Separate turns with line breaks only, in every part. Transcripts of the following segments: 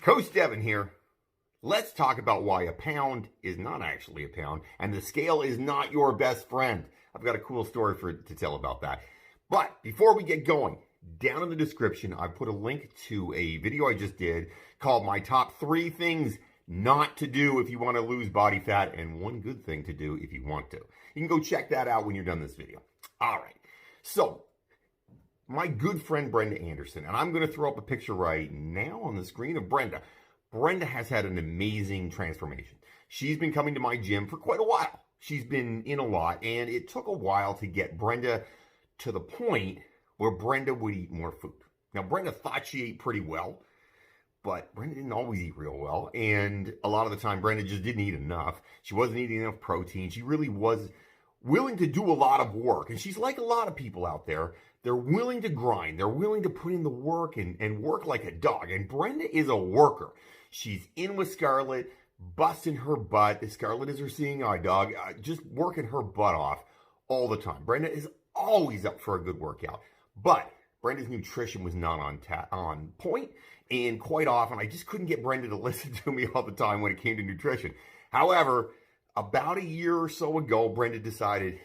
Coach Devin here. Let's talk about why a pound is not actually a pound and the scale is not your best friend. I've got a cool story to tell about that. But before we get going, down in the description, I put a link to a video I just did called My Top 3 Things Not to Do If You Want to Lose Body Fat and One Good Thing to Do If You Want to. You can go check that out when you're done this video. All right. So, my good friend Brenda Anderson, and I'm going to throw up a picture right now on the screen of Brenda. Brenda has had an amazing transformation. She's been coming to my gym for quite a while. She's been in a lot, and it took a while to get Brenda to the point where Brenda would eat more food. Now, Brenda thought she ate pretty well, but Brenda didn't always eat real well, and a lot of the time, Brenda just didn't eat enough. She wasn't eating enough protein. She really was willing to do a lot of work, and she's like a lot of people out there. They're willing to grind. They're willing to put in the work and work like a dog, and Brenda is a worker. She's in with Scarlett, busting her butt. Scarlett is her seeing eye dog, just working her butt off all the time. Brenda is always up for a good workout. But Brenda's nutrition was not on point, and quite often I just couldn't get Brenda to listen to me all the time when it came to nutrition. However, about a year or so ago, Brenda decided,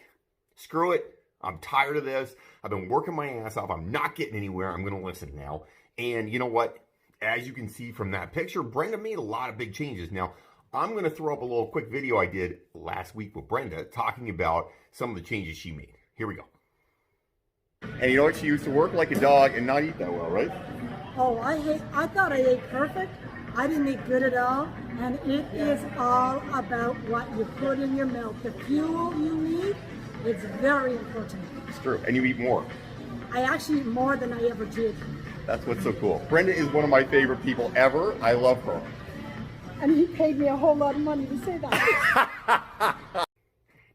screw it, I'm tired of this. I've been working my ass off. I'm not getting anywhere. I'm going to listen now. And you know what? As you can see from that picture, Brenda made a lot of big changes. Now, I'm going to throw up a little quick video I did last week with Brenda talking about some of the changes she made. Here we go. And you know what? She used to work like a dog and not eat that well, right?
Oh, I thought I ate perfect. I didn't eat good at all. And it is all about what you put in your milk. The fuel you need, it's very important.
It's true. And you eat more.
I actually eat more than I ever did.
That's what's so cool. Brenda is one of my favorite people ever. I love her.
And he paid me a whole lot of money to say that.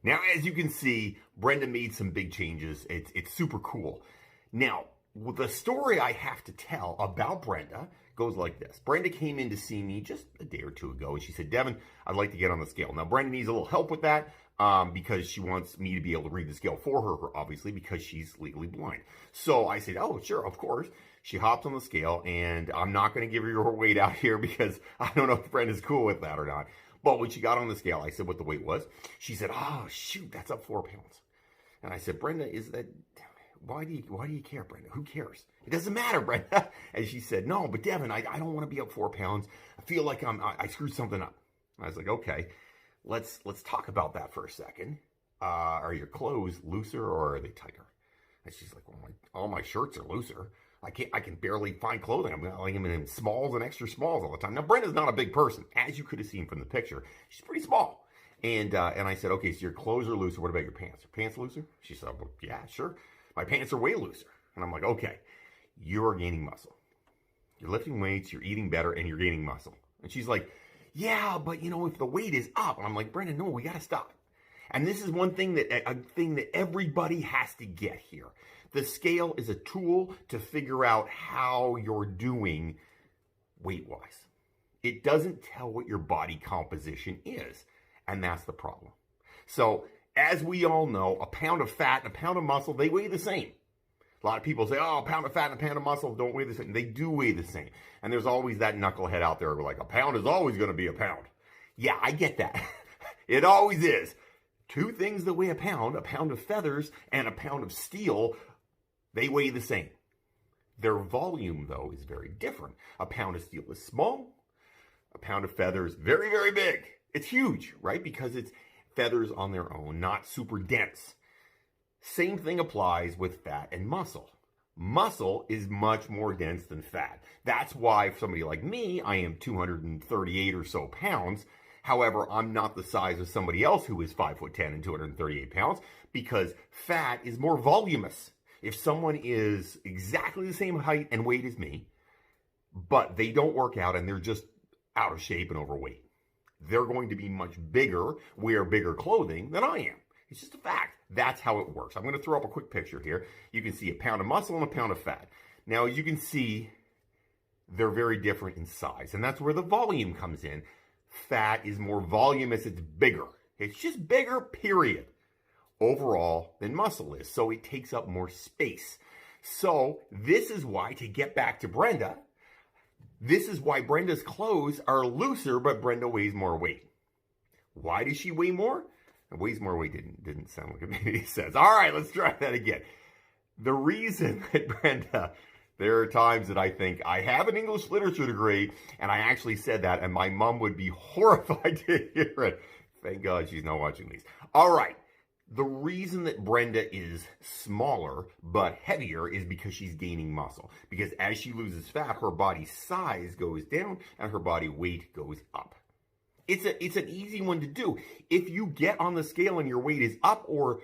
Now, as you can see, Brenda made some big changes. It's super cool. Now, the story I have to tell about Brenda goes like this. Brenda came in to see me just a day or two ago, and she said, Devin, I'd like to get on the scale. Now, Brenda needs a little help with that because she wants me to be able to read the scale for her, obviously, because she's legally blind. So I said, oh, sure, of course. She hopped on the scale, and I'm not going to give her her weight out here because I don't know if Brenda's cool with that or not. But when she got on the scale, I said what the weight was. She said, oh, shoot, that's up 4 pounds. And I said, Brenda, why do you care, Brenda? Who cares? It doesn't matter, Brenda. And she said, no, but Devin, I don't want to be up 4 pounds. I feel like I screwed something up. I was like, okay, let's talk about that for a second. Are your clothes looser or are they tighter? And she's like, well, all my shirts are looser. I can barely find clothing. I'm in smalls and extra smalls all the time. Now, Brenda's not a big person, as you could have seen from the picture. She's pretty small. And I said, okay, so your clothes are looser. What about your pants? Are pants looser? She said, well, yeah, sure. My pants are way looser. And I'm like, okay, you're gaining muscle. You're lifting weights, you're eating better, and you're gaining muscle. And she's like, yeah, but if the weight is up. And I'm like, Brenda, no, we got to stop. And this is a thing that everybody has to get here. The scale is a tool to figure out how you're doing weight-wise. It doesn't tell what your body composition is, and that's the problem. So, as we all know, a pound of fat and a pound of muscle, they weigh the same. A lot of people say, oh, a pound of fat and a pound of muscle don't weigh the same. They do weigh the same. And there's always that knucklehead out there who's like, a pound is always going to be a pound. Yeah, I get that. It always is. Two things that weigh a pound of feathers and a pound of steel, they weigh the same. Their volume, though, is very different. A pound of steel is small. A pound of feathers, very, very big. It's huge, right? Because it's feathers on their own, not super dense. Same thing applies with fat and muscle. Muscle is much more dense than fat. That's why for somebody like me, I am 238 or so pounds. However, I'm not the size of somebody else who is 5'10" and 238 pounds because fat is more voluminous. If someone is exactly the same height and weight as me, but they don't work out and they're just out of shape and overweight, they're going to be much bigger, wear bigger clothing than I am. It's just a fact. That's how it works. I'm going to throw up a quick picture here. You can see a pound of muscle and a pound of fat. Now, as you can see, they're very different in size, and that's where the volume comes in. Fat is more voluminous. It's bigger. It's just bigger, period, overall than muscle is. So it takes up more space. So this is why, to get back to Brenda, This is why Brenda's clothes are looser, but Brenda weighs more weight. Why does she weigh more? Weighs more weight didn't sound like it made any sense. All right, let's try that again. The reason that Brenda, there are times that I think I have an English literature degree, and I actually said that, and my mom would be horrified to hear it. Thank God she's not watching these. All right. The reason that Brenda is smaller but heavier is because she's gaining muscle. Because as she loses fat, her body size goes down and her body weight goes up. It's an easy one to do. If you get on the scale and your weight is up or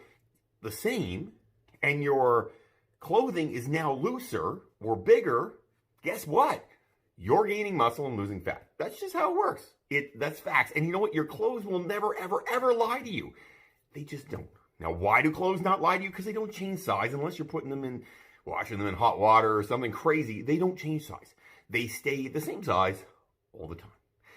the same, and your clothing is now looser or bigger, guess what? You're gaining muscle and losing fat. That's just how it works. That's facts. And you know what? Your clothes will never, ever, ever lie to you. They just don't. Now, why do clothes not lie to you? Because they don't change size unless you're putting them in, washing them in hot water or something crazy. They don't change size. They stay the same size all the time.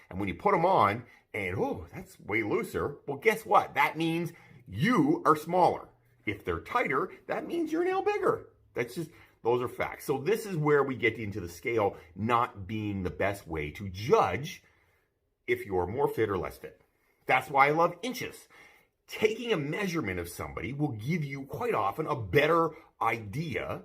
And when you put them on and, oh, that's way looser, well, guess what? That means you are smaller. If they're tighter, that means you're now bigger. Those are facts. So this is where we get into the scale not being the best way to judge if you're more fit or less fit. That's why I love inches. Taking a measurement of somebody will give you quite often a better idea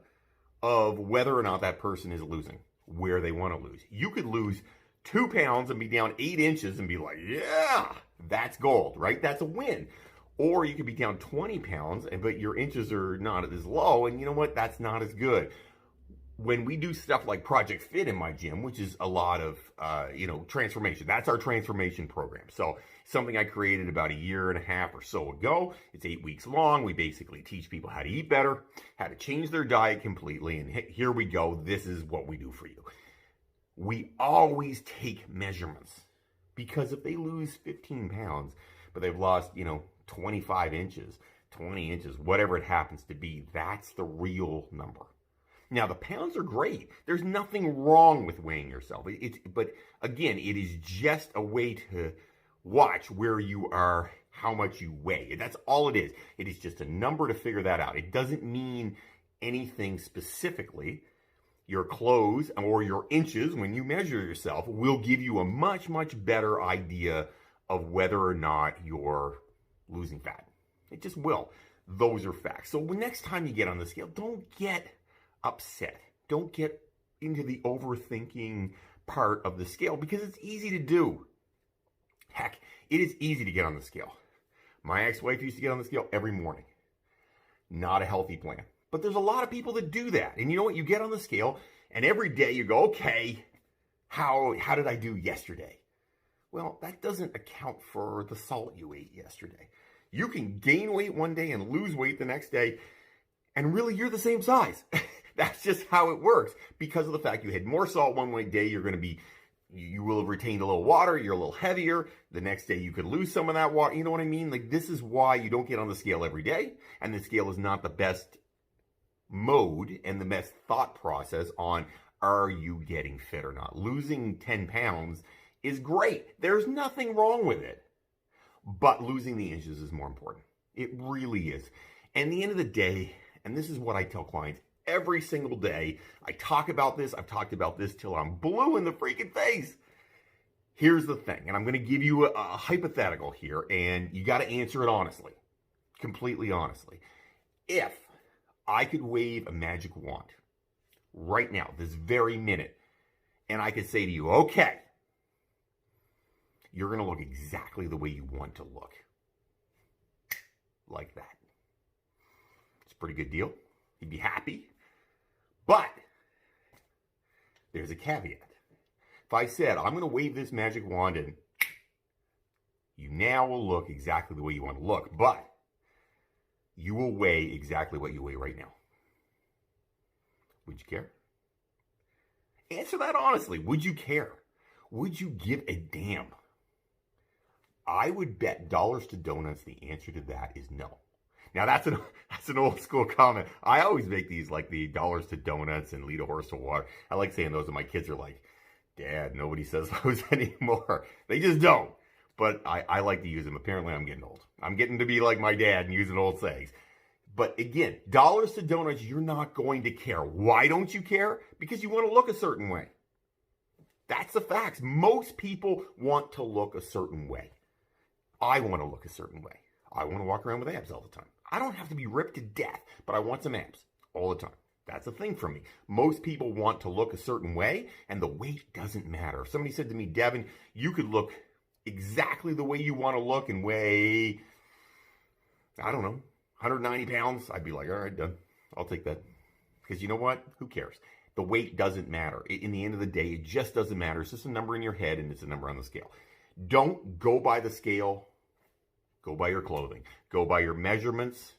of whether or not that person is losing, where they want to lose. You could lose 2 pounds and be down 8 inches and be like, yeah, that's gold, right? That's a win. Or you could be down 20 pounds, but your inches are not as low, and you know what? That's not as good. When we do stuff like Project Fit in my gym, which is a lot of, transformation. That's our transformation program. So something I created about 1.5 years or so ago. It's 8 weeks long. We basically teach people how to eat better, how to change their diet completely. And here we go. This is what we do for you. We always take measurements because if they lose 15 pounds, but they've lost, 25 inches, 20 inches, whatever it happens to be, that's the real number. Now, the pounds are great. There's nothing wrong with weighing yourself. But again, it is just a way to watch where you are, how much you weigh. That's all it is. It is just a number to figure that out. It doesn't mean anything specifically. Your clothes or your inches, when you measure yourself, will give you a much, much better idea of whether or not you're losing fat. It just will. Those are facts. So next time you get on the scale, don't get upset. Don't get into the overthinking part of the scale because it's easy to do. Heck, it is easy to get on the scale. My ex-wife used to get on the scale every morning. Not a healthy plan. But there's a lot of people that do that. And you know what? You get on the scale and every day you go, okay, how did I do yesterday? Well, that doesn't account for the salt you ate yesterday. You can gain weight one day and lose weight the next day, and really you're the same size. That's just how it works. Because of the fact you had more salt one day, you will have retained a little water, you're a little heavier. The next day you could lose some of that water. You know what I mean? Like, this is why you don't get on the scale every day, and the scale is not the best mode and the best thought process on are you getting fit or not. Losing 10 pounds is great. There's nothing wrong with it. But losing the inches is more important. It really is. And at the end of the day, and this is what I tell clients every single day, I talk about this, I've talked about this till I'm blue in the freaking face. Here's the thing, and I'm going to give you a hypothetical here, and you got to answer it honestly, completely honestly. If I could wave a magic wand right now, this very minute, and I could say to you, okay, you're going to look exactly the way you want to look. Like that. It's a pretty good deal. You'd be happy. But there's a caveat. If I said, I'm going to wave this magic wand and you now will look exactly the way you want to look, but you will weigh exactly what you weigh right now. Would you care? Answer that honestly. Would you care? Would you give a damn? I would bet dollars to donuts the answer to that is no. Now, that's an old school comment. I always make these like the dollars to donuts and lead a horse to water. I like saying those, and my kids are like, Dad, nobody says those anymore. They just don't. But I like to use them. Apparently, I'm getting old. I'm getting to be like my dad and using old sayings. But again, dollars to donuts, you're not going to care. Why don't you care? Because you want to look a certain way. That's the facts. Most people want to look a certain way. I want to look a certain way. I want to walk around with abs all the time. I don't have to be ripped to death, but I want some abs all the time. That's a thing for me. Most people want to look a certain way, and the weight doesn't matter. If somebody said to me, Devin, you could look exactly the way you want to look and weigh, I don't know, 190 pounds, I'd be like, all right, done. I'll take that. Because you know what? Who cares? The weight doesn't matter. In the end of the day, it just doesn't matter. It's just a number in your head, and it's a number on the scale. Don't go by the scale. Go by your clothing. Go by your measurements.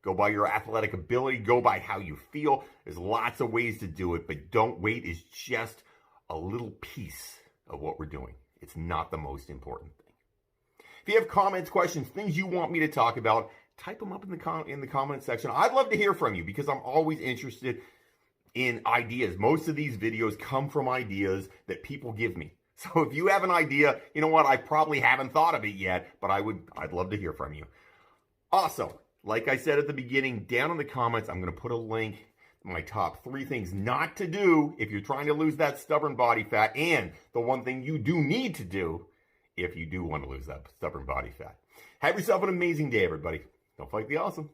Go by your athletic ability. Go by how you feel. There's lots of ways to do it, but don't weight is just a little piece of what we're doing. It's not the most important thing. If you have comments, questions, things you want me to talk about, type them up in the comment section. I'd love to hear from you because I'm always interested in ideas. Most of these videos come from ideas that people give me. So if you have an idea, you know what? I probably haven't thought of it yet, but I'd love to hear from you. Also, like I said at the beginning, down in the comments, I'm going to put a link to my top 3 things not to do if you're trying to lose that stubborn body fat, and the one thing you do need to do if you do want to lose that stubborn body fat. Have yourself an amazing day, everybody. Don't fight the awesome.